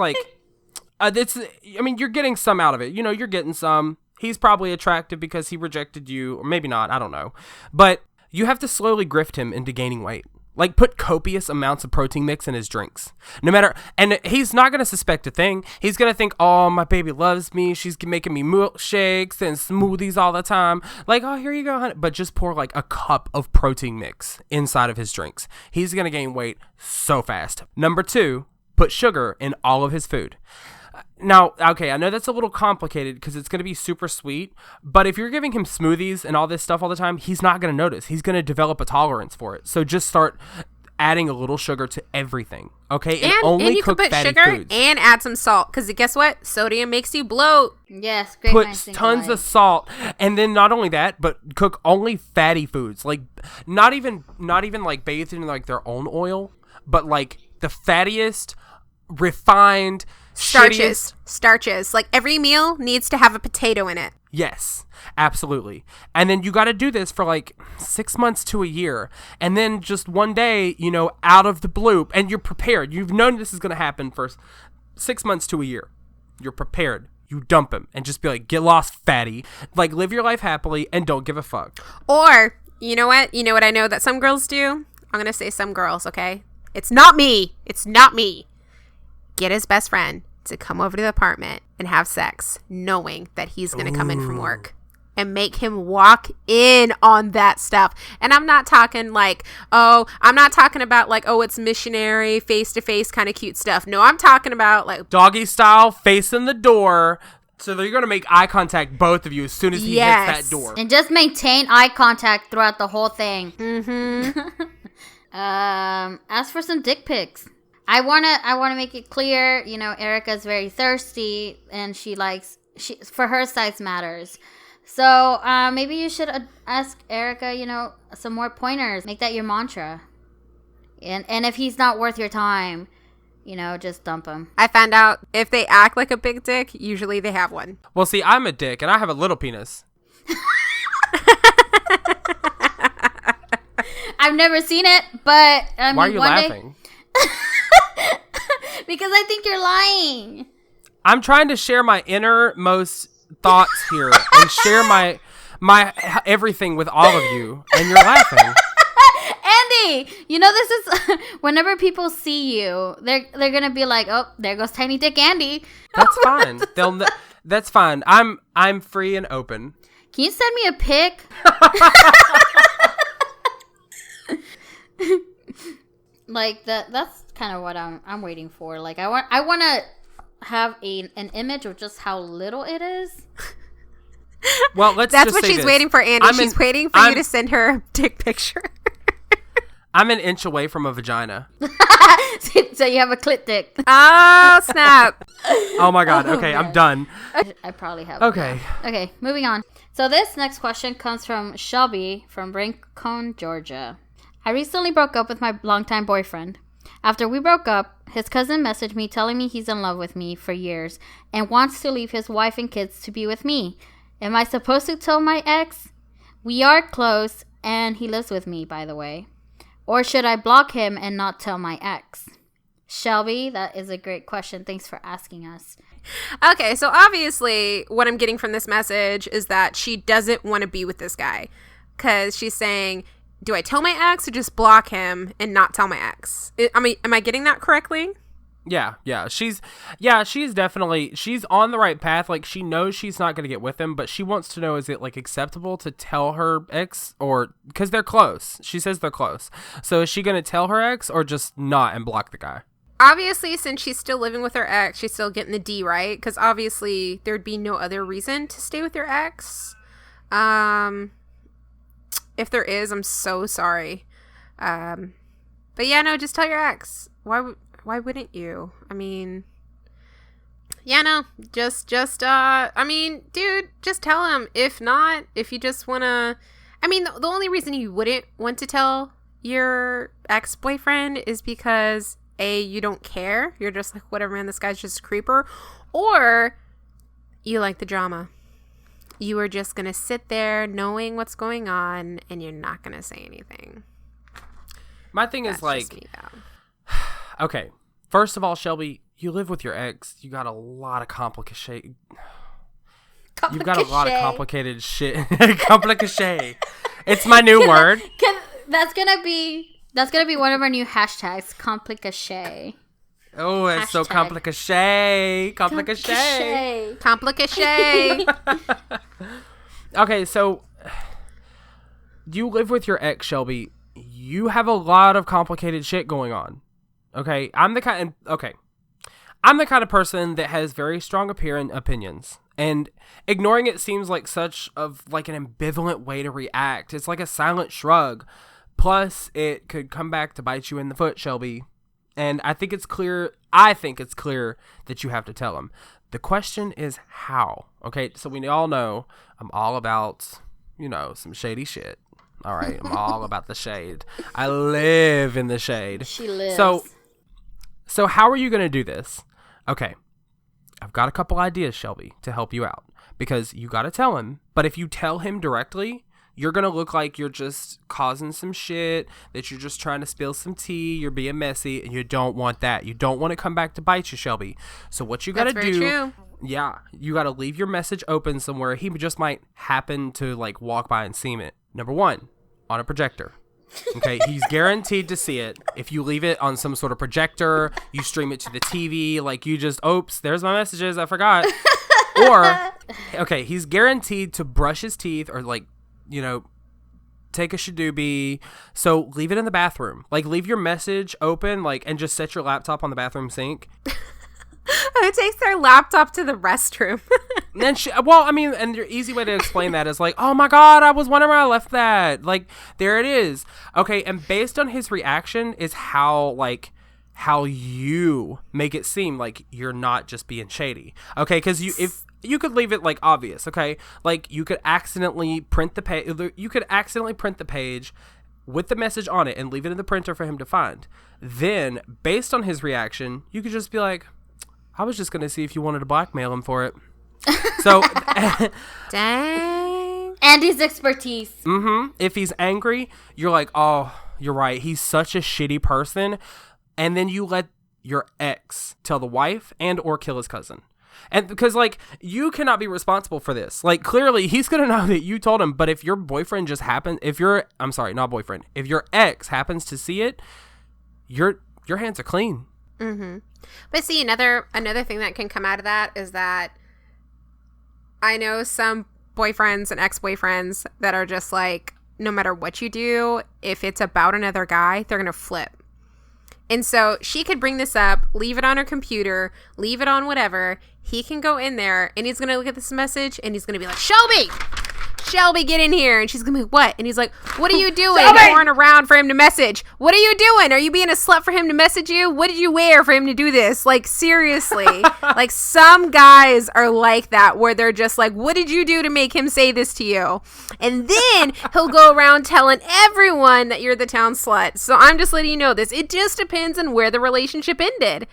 C: you're getting some out of it. You're getting some. He's probably attractive because he rejected you, or maybe not, I don't know. But you have to slowly grift him into gaining weight. Like, put copious amounts of protein mix in his drinks. And he's not going to suspect a thing. He's going to think, oh, my baby loves me. She's making me milkshakes and smoothies all the time. Like, oh, here you go, honey. But just pour a cup of protein mix inside of his drinks. He's going to gain weight so fast. Number 2, put sugar in all of his food. Now, okay, I know that's a little complicated because it's going to be super sweet, but if you're giving him smoothies and all this stuff all the time, he's not going to notice. He's going to develop a tolerance for it. So just start adding a little sugar to everything, okay? And only
D: you
C: cook
D: can put
C: fatty
D: sugar
C: foods.
D: And add some salt, because guess what? Sodium makes you bloat.
E: Yes, great
C: Put
E: minds think
C: tons
E: alike.
C: of salt, and then not only that, but cook only fatty foods. Like not even bathed in their own oil, but the fattiest, refined,
D: starches. Like every meal needs to have a potato in it.
C: Yes, absolutely. And then you got to do this for 6 months to a year. And then just one day, out of the blue, and you're prepared. You've known this is going to happen for 6 months to a year. You're prepared. You dump him and just be like, get lost, fatty. Live your life happily and don't give a fuck.
D: Or, you know what? You know what I know that some girls do? I'm going to say some girls, okay? It's not me. Get his best friend to come over to the apartment and have sex, knowing that he's going to come in from work, and make him walk in on that stuff. And I'm not talking about it's missionary, face-to-face kind of cute stuff. No, I'm talking about
C: doggy style, facing the door. So you're going to make eye contact, both of you, as soon as he hits that door.
E: And just maintain eye contact throughout the whole thing.
D: Mm-hmm.
E: Ask for some dick pics. I wanna make it clear, Erica's very thirsty and for her size matters. So maybe you should ask Erica, some more pointers. Make that your mantra. And if he's not worth your time, just dump him.
D: I found out if they act like a big dick, usually they have one.
C: Well, see, I'm a dick and I have a little penis.
E: I've never seen it, but
C: why are you laughing?
E: Because I think you're lying.
C: I'm trying to share my innermost thoughts here and share my everything with all of you, and you're laughing.
E: Andy, this is whenever people see you, they're gonna be like, oh, there goes Tiny Dick Andy.
C: That's fine. That's fine. I'm free and open.
E: Can you send me a pic? That's kind of what I'm waiting for. I want to have an image of just how little it is.
C: Well, that's
D: what she's waiting for, Andy. She's waiting for you to send her a dick picture.
C: I'm an inch away from a vagina.
E: So you have a clit dick.
D: Oh, snap.
C: Oh my god. Okay, I'm done.
E: I probably have.
C: Okay.
E: Okay, moving on. So this next question comes from Shelby from Rincon, Georgia. I recently broke up with my longtime boyfriend. After we broke up, his cousin messaged me telling me he's in love with me for years and wants to leave his wife and kids to be with me. Am I supposed to tell my ex? We are close and he lives with me, by the way. Or should I block him and not tell my ex? Shelby, that is a great question. Thanks for asking us.
D: Okay, so obviously what I'm getting from this message is that she doesn't want to be with this guy. Because she's saying, do I tell my ex or just block him and not tell my ex? Am I getting that correctly?
C: Yeah. She's definitely, she's on the right path. Like, she knows she's not going to get with him, but she wants to know, is it like acceptable to tell her ex, or because they're close? She says they're close. So is she going to tell her ex or just not and block the guy?
D: Obviously, since she's still living with her ex, she's still getting the D, right? Because obviously there'd be no other reason to stay with your ex. If there is, I'm so sorry. But yeah, no, just tell your ex. Why wouldn't you? I mean, yeah, no, I mean, dude, just tell him. If not, if you just want to, I mean, the only reason you wouldn't want to tell your ex-boyfriend is because, A, you don't care. You're just like, whatever, man, this guy's just a creeper. Or you like the drama. You are just going to sit there knowing what's going on and you're not going to say anything.
C: My thing is like, okay, first of all, Shelby, you live with your ex. You got a lot of complicated. You've got a lot of complicated shit. Complicated. It's my new word.
E: That's gonna be one of our new hashtags. Complicated.
C: Oh, it's so complicated.
D: Complicated.
C: Okay, so you live with your ex, Shelby. You have a lot of complicated shit going on. Okay, I'm the kind of person that has very strong opinions, and ignoring it seems like such of like an ambivalent way to react. It's like a silent shrug. Plus, it could come back to bite you in the foot, Shelby. And I think it's clear that you have to tell him. The question is how. Okay, so we all know I'm all about, some shady shit. All right, I'm all about the shade. I live in the shade.
E: She lives.
C: So how are you going to do this? Okay, I've got a couple ideas, Shelby, to help you out. Because you got to tell him. But if you tell him directly, you're going to look like you're just causing some shit, that you're just trying to spill some tea, you're being messy, and you don't want that. You don't want to come back to bite you, Shelby. So what you got to do...
D: True.
C: Yeah, you got to leave your message open somewhere. He just might happen to, walk by and see it. Number 1, on a projector. Okay, he's guaranteed to see it. If you leave it on some sort of projector, you stream it to the TV, you just, oops, there's my messages, I forgot. Or, okay, he's guaranteed to brush his teeth or, take a shadoobie. So leave it in the bathroom. Leave your message open, and just set your laptop on the bathroom sink.
D: Who takes their laptop to the restroom?
C: And and your easy way to explain that is oh my God, I was wondering where I left that. There it is. Okay, and based on his reaction is how you make it seem like you're not just being shady. Okay, because if you could leave it obvious. Okay, you could accidentally print the page. You could accidentally print the page with the message on it and leave it in the printer for him to find. Then, based on his reaction, you could just be like, I was just going to see if you wanted to blackmail him for it. So,
D: dang.
E: Andy's expertise.
C: Mm-hmm. If he's angry, you're like, oh, you're right. He's such a shitty person. And then you let your ex tell the wife and or kill his cousin. And because you cannot be responsible for this. Clearly he's going to know that you told him. But if your boyfriend if your ex happens to see it, your hands are clean.
D: Mm-hmm. But see, another thing that can come out of that is that I know some boyfriends and ex-boyfriends that are just no matter what you do, if it's about another guy, they're going to flip. And so she could bring this up, leave it on her computer, leave it on whatever. He can go in there and he's going to look at this message and he's going to be like, Shelby, get in here. And she's going to be like, what? And he's like, what are you doing? Pouring around for him to message. What are you doing? Are you being a slut for him to message you? What did you wear for him to do this? Seriously. Some guys are like that where they're just like, what did you do to make him say this to you? And then he'll go around telling everyone that you're the town slut. So I'm just letting you know this. It just depends on where the relationship ended.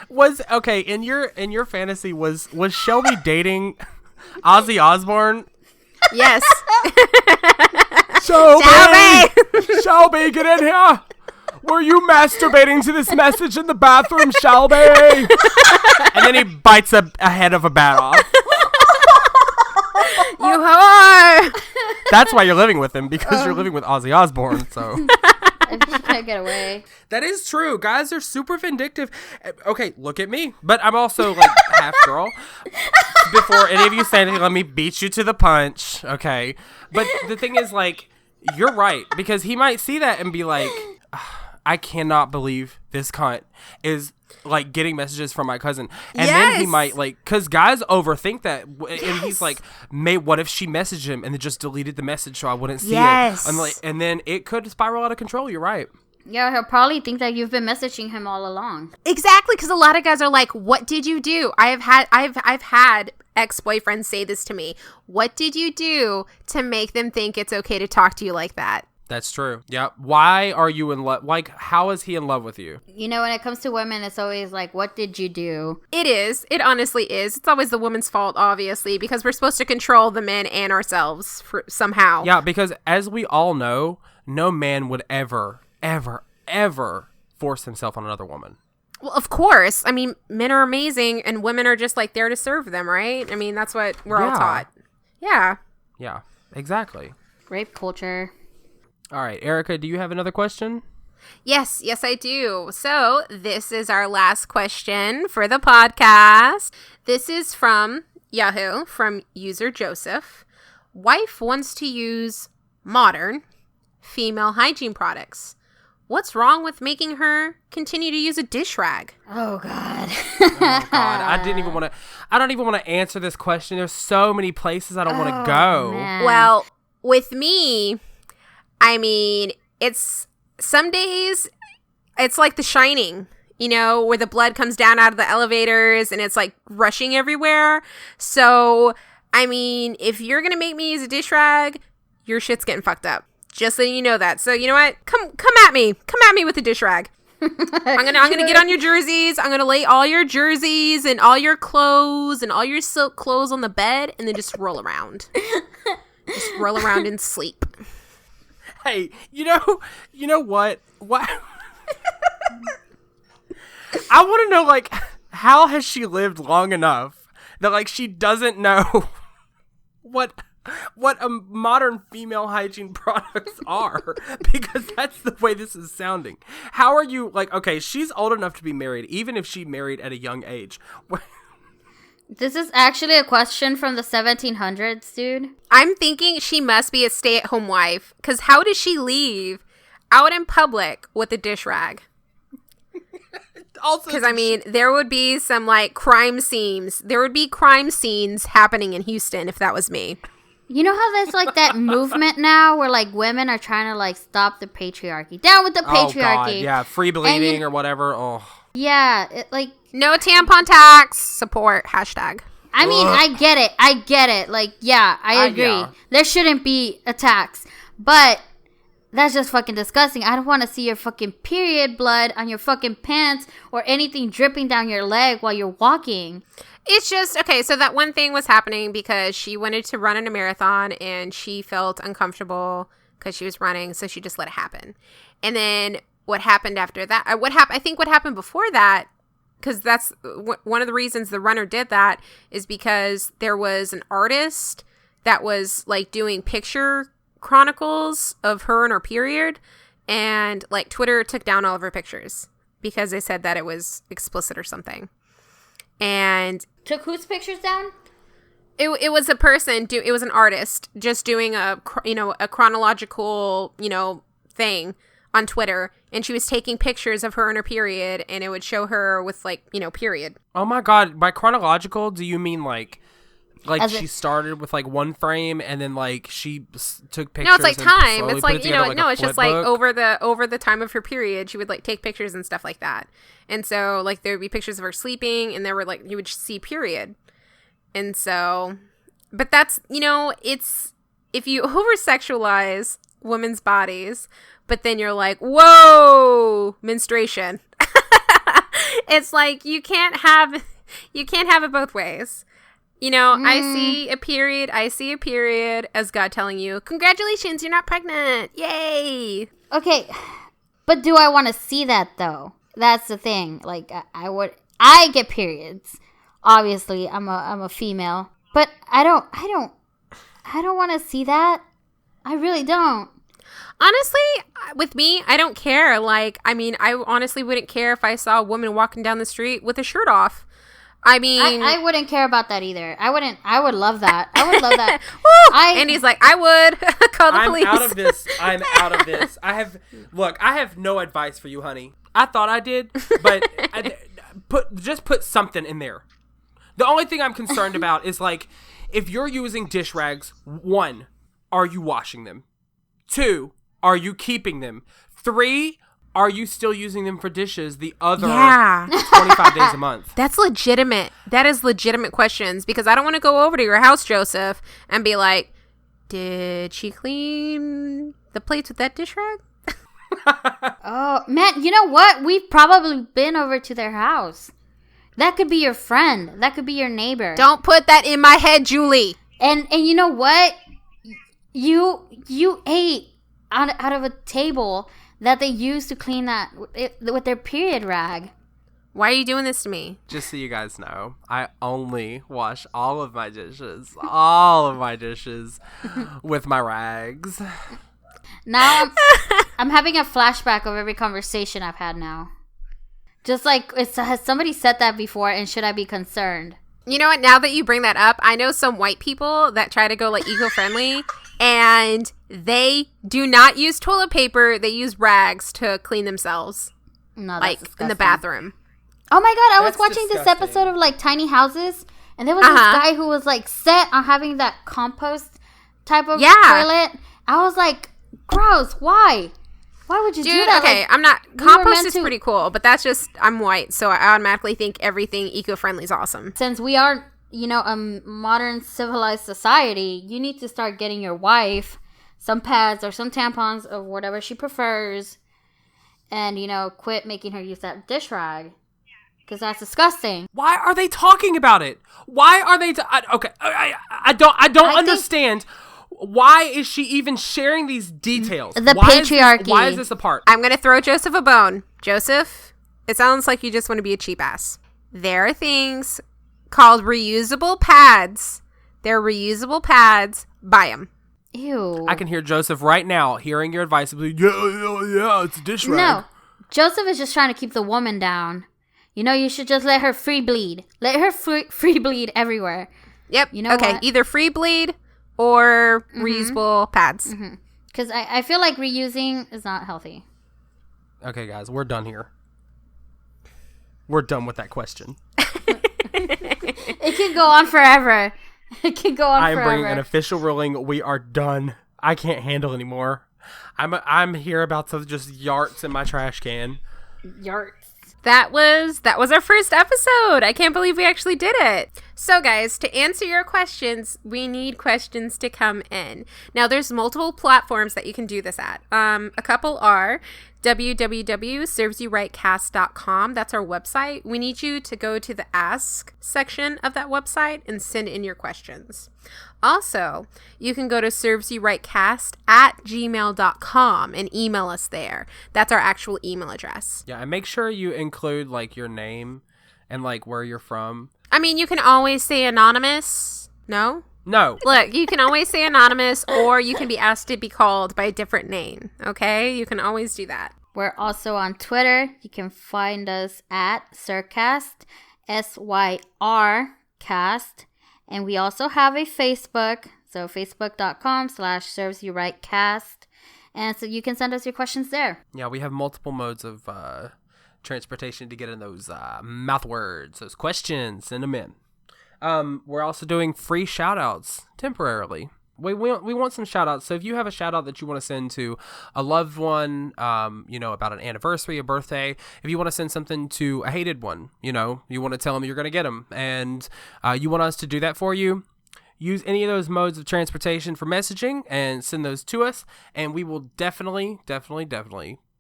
C: In your fantasy was Shelby dating Ozzy Osbourne?
D: Yes.
C: Shelby, get in here. Were you masturbating to this message in the bathroom, Shelby? And then he bites a head of a bat off.
D: You whore.
C: That's why you're living with him, because you're living with Ozzy Osbourne, so.
E: If she can't get away.
C: That is true. Guys are super vindictive. Okay, look at me. But I'm also like half girl. Before any of you say anything, let me beat you to the punch. Okay. But the thing is, like, you're right. Because he might see that and be like, I cannot believe this cunt is like getting messages from my cousin. And then he might like, because guys overthink that. And he's like, what if she messaged him and then just deleted the message so I wouldn't see it? And then it could spiral out of control. You're right.
E: Yeah, he'll probably think that you've been messaging him all along.
D: Exactly, because a lot of guys are like, what did you do? I've had ex-boyfriends say this to me. What did you do to make them think it's okay to talk to you like that?
C: That's true. Yeah. Why are you in love? Like, how is he in love with you?
E: You know, when it comes to women, it's always like, what did you do?
D: It is. It honestly is. It's always the woman's fault, obviously, because we're supposed to control the men and ourselves somehow.
C: Yeah, because as we all know, no man would ever force himself on another woman.
D: Well, of course. I mean, men are amazing and women are just like there to serve them, right? I mean, that's what we're all taught. Yeah.
C: Yeah, exactly.
E: Rape culture.
C: All right, Erica, do you have another question?
D: Yes, I do. So this is our last question for the podcast. This is from Yahoo, from user Joseph. Wife wants to use modern female hygiene products. What's wrong with making her continue to use a dish rag?
E: Oh, God.
C: Oh, God. I don't even want to answer this question. There's so many places I don't want to go.
E: Man.
D: Well, with me, I mean, it's some days it's like The Shining, you know, where the blood comes down out of the elevators and it's like rushing everywhere. So, I mean, if you're going to make me use a dish rag, your shit's getting fucked up. Just so you know that. So, you know what? Come at me. Come at me with a dish rag. I'm gonna get on your jerseys. I'm gonna lay all your jerseys and all your clothes and all your silk clothes on the bed and then just roll around. Just roll around and sleep.
C: Hey, you know what? What? I want to know, like, how has she lived long enough that, like, she doesn't know what modern female hygiene products are? Because that's the way this is sounding. How are you, like, okay, she's old enough to be married, even if she married at a young age.
E: This is actually a question from the 1700s, dude.
D: I'm thinking she must be a stay-at-home wife, because how does she leave out in public with a dish rag? Because, I mean, there would be some, like, crime scenes. There would be crime scenes happening in Houston if that was me.
E: You know how there's, like, that movement now where, like, women are trying to, like, stop the patriarchy. Down with the patriarchy.
C: Oh, God, yeah, free bleeding or whatever. Oh.
E: Yeah, like...
D: No tampon tax. Support. Hashtag.
E: I mean, I get it. Like, yeah, I agree.
C: Yeah.
E: There shouldn't be a tax. But that's just fucking disgusting. I don't want to see your fucking period blood on your fucking pants or anything dripping down your leg while you're walking.
D: It's just, okay, so that one thing was happening because she wanted to run in a marathon and she felt uncomfortable because she was running, so she just let it happen. And then what happened after that, I think what happened before that, because that's one of the reasons the runner did that, is because there was an artist that was, like, doing picture chronicles of her and her period, and, like, Twitter took down all of her pictures because they said that it was explicit or something. And
E: took whose pictures down?
D: It was a person. It was an artist just doing a chronological thing on Twitter, and she was taking pictures of her and her period, and it would show her with, like, period.
C: Oh my God! By chronological, do you mean like
E: As
C: she started with like one frame and then like she took pictures?
D: No, it's like
C: and
D: time.
C: slowly
D: It's
C: put
D: like
C: it together
D: no,
C: a
D: it's just
C: flip
D: like
C: book?
D: over the time of her period, she would, like, take pictures and stuff like that. And so, like, there would be pictures of her sleeping, and there were, like, you would see period. And so, but that's, it's, if you over sexualize women's bodies, but then you're like, whoa, menstruation. It's like you can't have it both ways. I see a period as God telling you, congratulations, you're not pregnant. Yay.
E: Okay, but do I want to see that, though? That's the thing. Like, I get periods. Obviously, I'm a female, but I don't want to see that. I really don't.
D: Honestly, with me, I don't care. Like, I mean, I honestly wouldn't care if I saw a woman walking down the street with a shirt off. I mean,
E: I wouldn't care about that either. I would love that. I would love that.
D: And he's like, I would call the police.
C: I'm out of this. I'm out of this. I have no advice for you, honey. I thought I did, but put something in there. The only thing I'm concerned about is, like, if you're using dish rags, 1, are you washing them? 2, are you keeping them? 3, are you still using them for dishes the other 25 days a month?
D: That's legitimate. That is legitimate questions, because I don't want to go over to your house, Joseph, and be like, did she clean the plates with that dish rag?
E: Oh, man, you know what? We've probably been over to their house. That could be your friend. That could be your neighbor.
D: Don't put that in my head, Julie.
E: And you know what? You ate out of a table that they used to clean that with their period rag.
D: Why are you doing this to me?
C: Just so you guys know, I only wash all of my dishes with my rags.
E: Now I'm having a flashback of every conversation I've had now. Just like, has somebody said that before, and should I be concerned?
D: You know what? Now that you bring that up, I know some white people that try to go like eco-friendly, and they do not use toilet paper. They use rags to clean themselves.
E: No, that's
D: like
E: disgusting.
D: in the bathroom.
E: Oh my God, I was
C: That's
E: watching
C: disgusting.
E: this episode of like Tiny Houses, and there was this guy who was like set on having that compost type of toilet. I was like, gross, why? Why would you do that?
D: Okay,
E: like,
D: I'm not.
E: we were
D: Compost
E: meant
D: is
E: to-
D: pretty cool, but that's just, I'm white, so I automatically think everything eco-friendly is awesome.
E: Since we are, a modern civilized society, you need to start getting your wife some pads or some tampons or whatever she prefers, and, quit making her use that dish rag. Because that's disgusting.
C: Why are they talking about it? Why are they? I don't understand. Why is she even sharing these details?
E: The
C: why
E: patriarchy.
C: Why is this a part?
D: I'm going to throw Joseph a bone. Joseph, it sounds like you just want to be a cheap ass. There are things called reusable pads. They're reusable pads. Buy them.
E: Ew.
C: I can hear Joseph right now hearing your advice. Like, yeah, it's a dish rag.
E: No, Joseph is just trying to keep the woman down. You should just let her free bleed. Let her free bleed everywhere.
D: Yep.
E: You know
D: okay,
E: what?
D: either free bleed or reusable pads.
E: Because I feel like reusing is not healthy.
C: Okay, guys, we're done here. We're done with that question.
E: It can go on forever. It can go on forever.
C: I'm bringing an official ruling. We are done. I can't handle anymore. I'm here about to just yarts in my trash can.
E: Yarts.
D: That was our first episode. I can't believe we actually did it. So guys, to answer your questions, we need questions to come in. Now there's multiple platforms that you can do this at. A couple are www.servesyouRightcast.com. That's our website. We need you to go to the Ask section of that website and send in your questions. Also, you can go to servesyouRightcast@gmail.com and email us there. That's our actual email address.
C: Yeah, and make sure you include like your name and like where you're from.
D: I mean, you can always say anonymous. No?
C: No.
D: Look, you can always say anonymous, or you can be asked to be called by a different name. Okay? You can always do that.
E: We're also on Twitter. You can find us at Syrcast, SYRcast. And we also have a Facebook. So facebook.com/servesyouRightcast. And so you can send us your questions there.
C: Yeah, we have multiple modes of transportation to get in those mouth words, those questions, send them in. We're also doing free shout-outs temporarily. We want some shout-outs. So if you have a shout-out that you want to send to a loved one, about an anniversary, a birthday, if you want to send something to a hated one, you want to tell them you're going to get them, and you want us to do that for you, use any of those modes of transportation for messaging and send those to us, and we will definitely,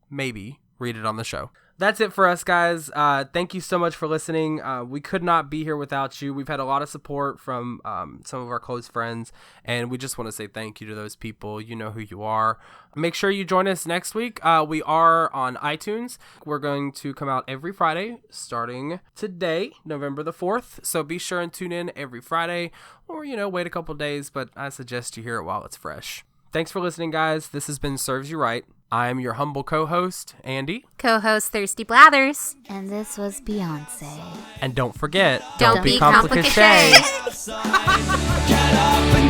C: maybe read it on the show. That's it for us, guys. Thank you so much for listening. We could not be here without you. We've had a lot of support from some of our close friends, and we just want to say thank you to those people. You know who you are. Make sure you join us next week. We are on iTunes. We're going to come out every Friday, starting today, November the 4th. So be sure and tune in every Friday, or, wait a couple days, but I suggest you hear it while it's fresh. Thanks for listening, guys. This has been Serves You Right. I'm your humble co-host, Andy.
D: Co-host Thirsty Blathers.
E: And this was Beyonce.
C: And don't forget,
D: Don't be
C: complicated.
D: complicated.
B: Get up and